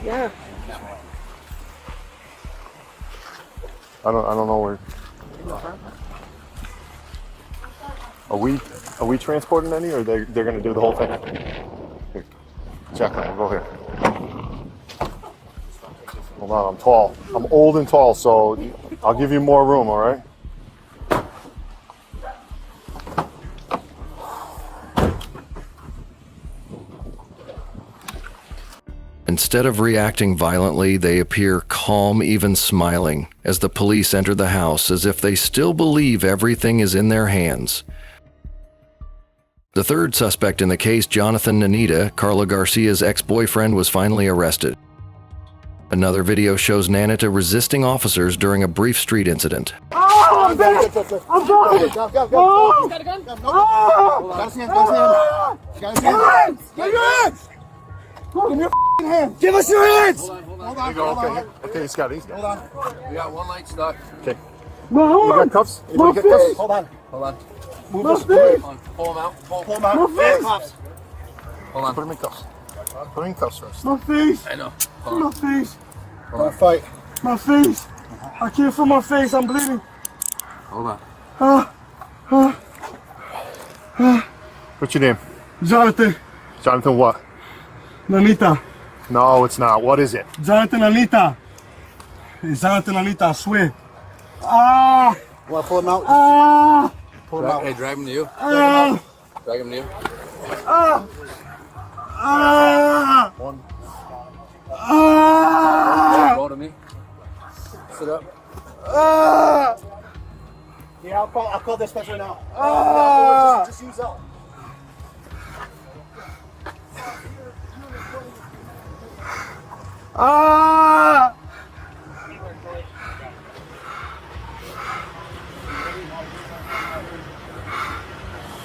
Yeah. I don't know where. Are we transporting any, or they're gonna do the whole thing? Here, Jacqueline, go here. Hold on, I'm tall. I'm old and tall, so I'll give you more room, all right? Instead of reacting violently, they appear calm, even smiling, as the police enter the house as if they still believe everything is in their hands. The third suspect in the case, Jonathan Nanita, Carla Garcia's ex-boyfriend, was finally arrested. Another video shows Nanita resisting officers during a brief street incident. Oh, I'm back! I'm back! Go. Got a gun? No. Got his hand. Got his hand. Give your hands! Give me your hands! Give us your hands! Hold on. Okay, he's got it. Hold on. We got one light stuck. Okay. No, You got cuffs? my Get face! cuffs? Hold on. Move My those. face! Pull him out. Pull him My out. face! Hold on. Put him in cuffs. Put him in cuffs first. My face! I know. My face! Don't fight. My face! I can't feel my face, I'm bleeding. Hold on. What's your name? Jonathan Jonathan what? Nanita. No, it's not. What is it? Jonathan Nanita. It's Jonathan Nanita, I swear. Ah! Want to pull him out? Ah! Pull him out. Hey, drag him to you. Ah! Drag him to you. Ah! Ah! One. Ah! Roll to me. Sit up. Ah! Yeah, I'll call dispatch right now. Ah! Just use up. Ah!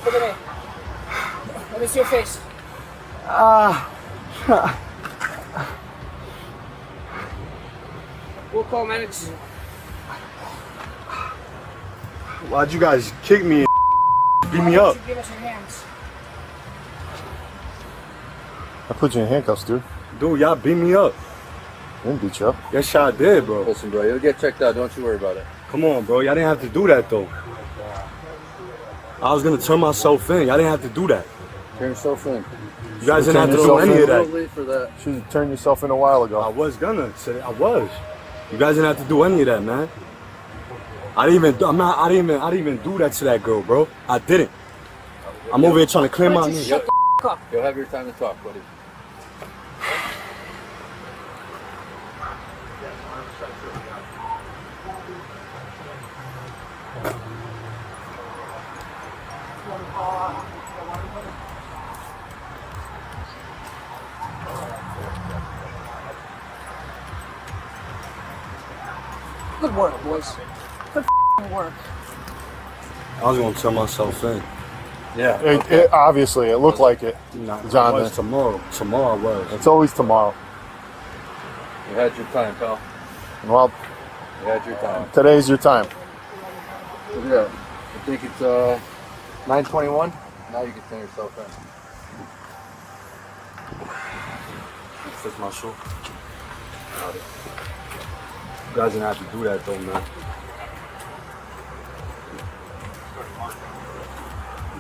Look at me. Let me see your face. Ah! We'll call medics. Why'd you guys kick me and beat me up? You give us your hands. I put you in handcuffs, dude. Dude, y'all beat me up. I didn't beat you up. Yes, y'all did, bro. Listen, bro, you'll get checked out. Don't you worry about it. Come on, bro. Y'all didn't have to do that, though. I was gonna turn myself in. Y'all didn't have to do that. Turn yourself in. You guys didn't have to do yourself any in. of Little that. late for that. Should have turned yourself in a while I ago. was gonna say I was. You guys didn't have to do any of that, man. I didn't even do that to that girl, bro. I didn't. I'm over here trying to clear my name. Shut the f up. You'll have your time to talk, buddy. Good work, boys. Good work. I was gonna turn myself in. Yeah. It obviously, it looked like it. Nah, John, it was tomorrow. Tomorrow I was. It's always tomorrow. You had your time, pal. Well, You had your time. today's your time. Look at that. I think it's 9:21. Now you can turn yourself in. Fix my shoe. You guys didn't have to do that, though, man.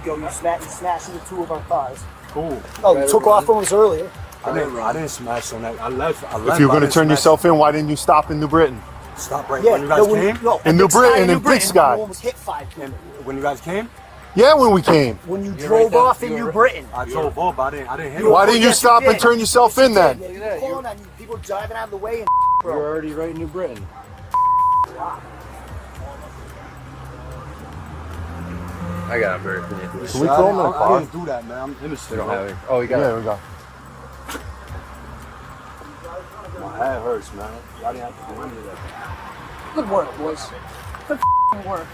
Yo, you smashed into two of our cars. Cool. Oh, you took off from us earlier. I didn't smash on that. I left. If you were going to turn yourself in, why didn't you stop in New Britain? Stop right Yeah, when you guys came. In New Britain, in Big Sky. You almost hit 5 people. And when you guys came, Yeah, when we came. When you You're drove right there. off in New Britain. I drove up. I didn't hit. Why him. didn't you Yes, stop you and did. turn yourself in then? Yeah, you're pulling on people driving out of the way and You're bro. already right in New Britain. I got a bird for you. Can we throw him in a I car? didn't do that, man. I'm innocent. They don't bro. have it. Oh, you got Yeah, it. we got. My head hurts, man. Y'all didn't have to do any of that. Good work, boys. Good work.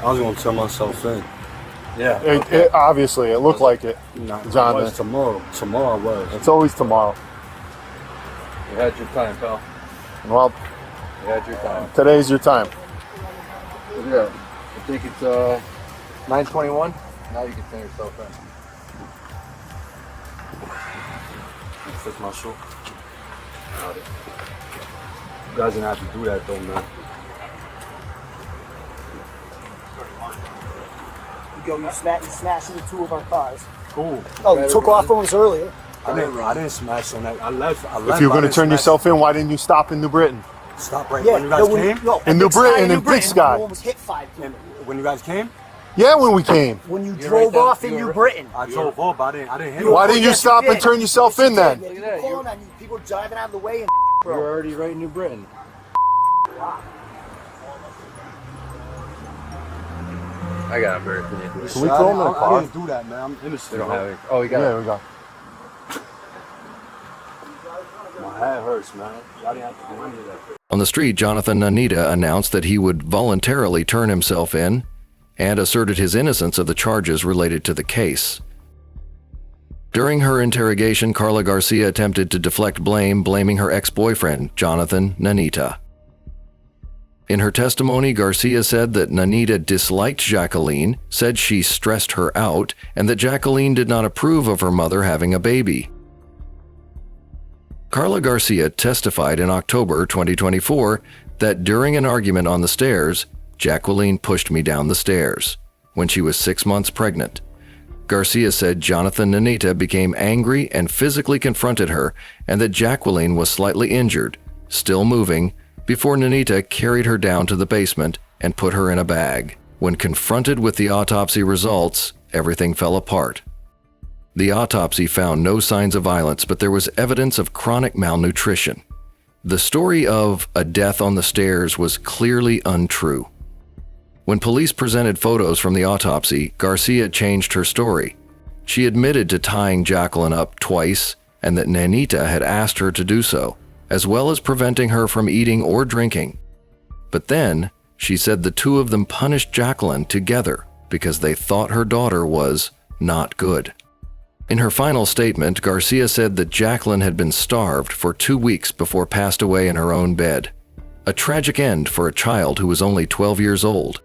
I was gonna turn myself in. Yeah. It obviously, it looked like it. Nah, John, it was tomorrow. Tomorrow I was. It's always tomorrow. You had your time, pal. Well, You had your time. today's your time. Look at that. I think it's 9:21. Now you can turn yourself in. fix my shoe. Got it. You guys didn't have to do that though, man. Yo, you smashed into 2 of our cars. Cool. Oh, you took off from us earlier. I didn't smash on that. I left. If you were going to turn yourself in, why didn't you stop in New Britain? Stop right Yeah, when you guys came? In New Britain, in Big Sky. We almost hit 5 people. When you guys came? Yeah, when we came. When you drove off in New Britain. I drove off, but I didn't hit Why didn't you stop and turn yourself in then? People driving out of the way and You're already right in New Britain. I got a bird for you. Can we throw him in a I car? didn't do that, man. I'm innocent. They don't have it. Oh, you got Yeah, it. we got. My head hurts, man. I didn't have to do any of that. On the street, Jonathan Nanita announced that he would voluntarily turn himself in and asserted his innocence of the charges related to the case. During her interrogation, Carla Garcia attempted to deflect blame, blaming her ex-boyfriend, Jonathan Nanita. In her testimony, Garcia said that Nanita disliked Jacqueline, said she stressed her out, and that Jacqueline did not approve of her mother having a baby. Carla Garcia testified in October 2024 that during an argument on the stairs, Jacqueline pushed me down the stairs when she was 6 months pregnant. Garcia said Jonathan Nanita became angry and physically confronted her, and that Jacqueline was slightly injured, still moving, before Nanita carried her down to the basement and put her in a bag. When confronted with the autopsy results, everything fell apart. The autopsy found no signs of violence, but there was evidence of chronic malnutrition. The story of a death on the stairs was clearly untrue. When police presented photos from the autopsy, Garcia changed her story. She admitted to tying Jacqueline up twice and that Nanita had asked her to do so, as well as preventing her from eating or drinking. But then, she said the two of them punished Jacqueline together because they thought her daughter was not good. In her final statement, Garcia said that Jacqueline had been starved for 2 weeks before passed away in her own bed. A tragic end for a child who was only 12 years old.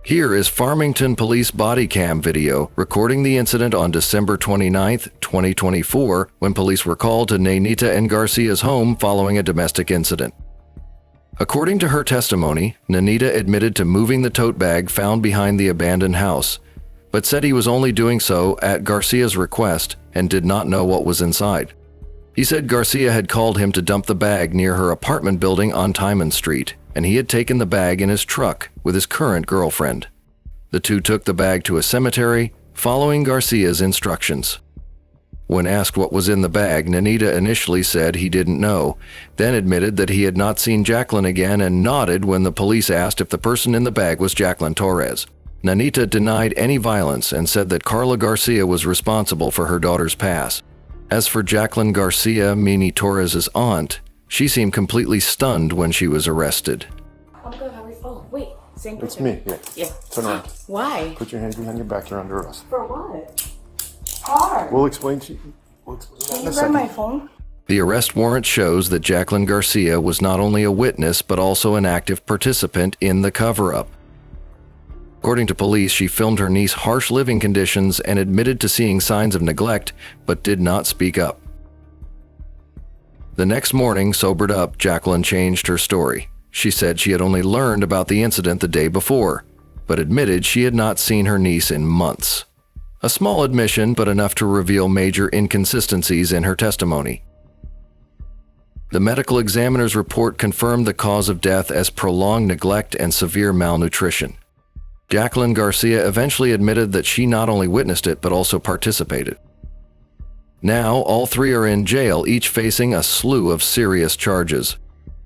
Here is Farmington Police Bodycam video recording the incident on December 29, 2024, when police were called to Nanita and Garcia's home following a domestic incident. According to her testimony, Nanita admitted to moving the tote bag found behind the abandoned house, but said he was only doing so at Garcia's request and did not know what was inside. He said Garcia had called him to dump the bag near her apartment building on Timon Street, and he had taken the bag in his truck with his current girlfriend. The two took the bag to a cemetery, following Garcia's instructions. When asked what was in the bag, Nanita initially said he didn't know, then admitted that he had not seen Jacqueline again and nodded when the police asked if the person in the bag was Jacqueline Torres. Nanita denied any violence and said that Carla Garcia was responsible for her daughter's pass. As for Jacqueline Garcia, Mimi Torres' aunt, she seemed completely stunned when she was arrested. I'm good. How are you? Oh, wait. Same It's picture. me, yeah. Yeah. Turn around. Why? Put your hands behind your back, you're under arrest. For what? Hard. We'll explain to you. We'll explain that Can in you a grab my second. phone? The arrest warrant shows that Jacqueline Garcia was not only a witness but also an active participant in the cover-up. According to police, she filmed her niece's harsh living conditions and admitted to seeing signs of neglect, but did not speak up. The next morning, sobered up, Jacqueline changed her story. She said she had only learned about the incident the day before, but admitted she had not seen her niece in months. A small admission, but enough to reveal major inconsistencies in her testimony. The medical examiner's report confirmed the cause of death as prolonged neglect and severe malnutrition. Jacqueline Garcia eventually admitted that she not only witnessed it but also participated. Now, all three are in jail, each facing a slew of serious charges.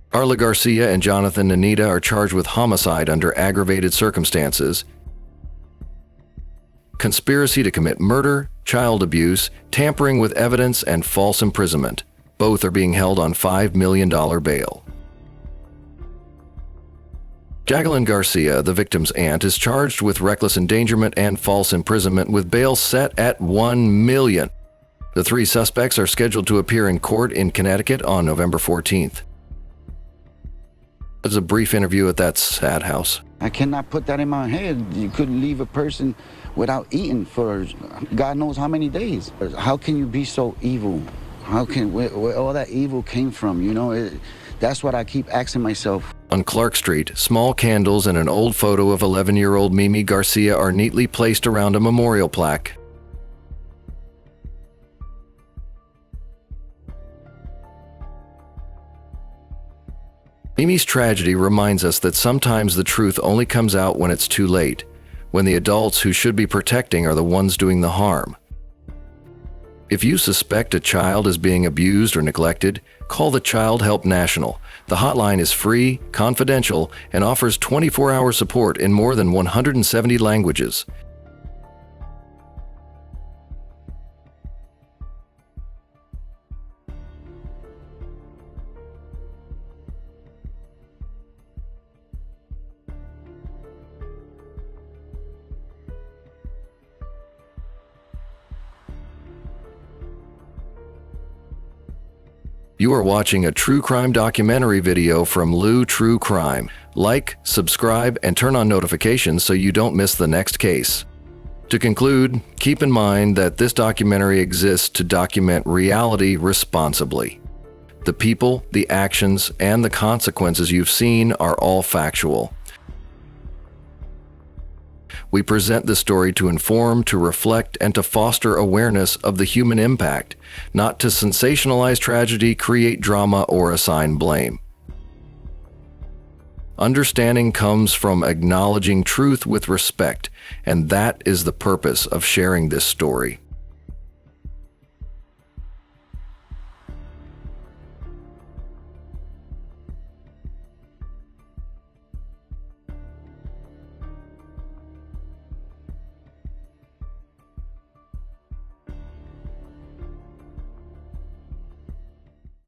Carla Garcia and Jonathan Nanita are charged with homicide under aggravated circumstances, conspiracy to commit murder, child abuse, tampering with evidence, and false imprisonment. Both are being held on $5 million bail. Jacqueline Garcia, the victim's aunt, is charged with reckless endangerment and false imprisonment with bail set at $1 million. The three suspects are scheduled to appear in court in Connecticut on November 14th. There's a brief interview at that sad house. I cannot put that in my head. You couldn't leave a person without eating for God knows how many days. How can you be so evil? How can where all that evil came from? You know, that's what I keep asking myself. On Clark Street, small candles and an old photo of 11-year-old Mimi Garcia are neatly placed around a memorial plaque. Mimi's tragedy reminds us that sometimes the truth only comes out when it's too late, when the adults who should be protecting are the ones doing the harm. If you suspect a child is being abused or neglected, call the Child Help National. The hotline is free, confidential, and offers 24-hour support in more than 170 languages. You are watching a true crime documentary video from Lou True Crime. Like, subscribe, and turn on notifications so you don't miss the next case. To conclude, keep in mind that this documentary exists to document reality responsibly. The people, the actions, and the consequences you've seen are all factual. We present this story to inform, to reflect, and to foster awareness of the human impact, not to sensationalize tragedy, create drama, or assign blame. Understanding comes from acknowledging truth with respect, and that is the purpose of sharing this story.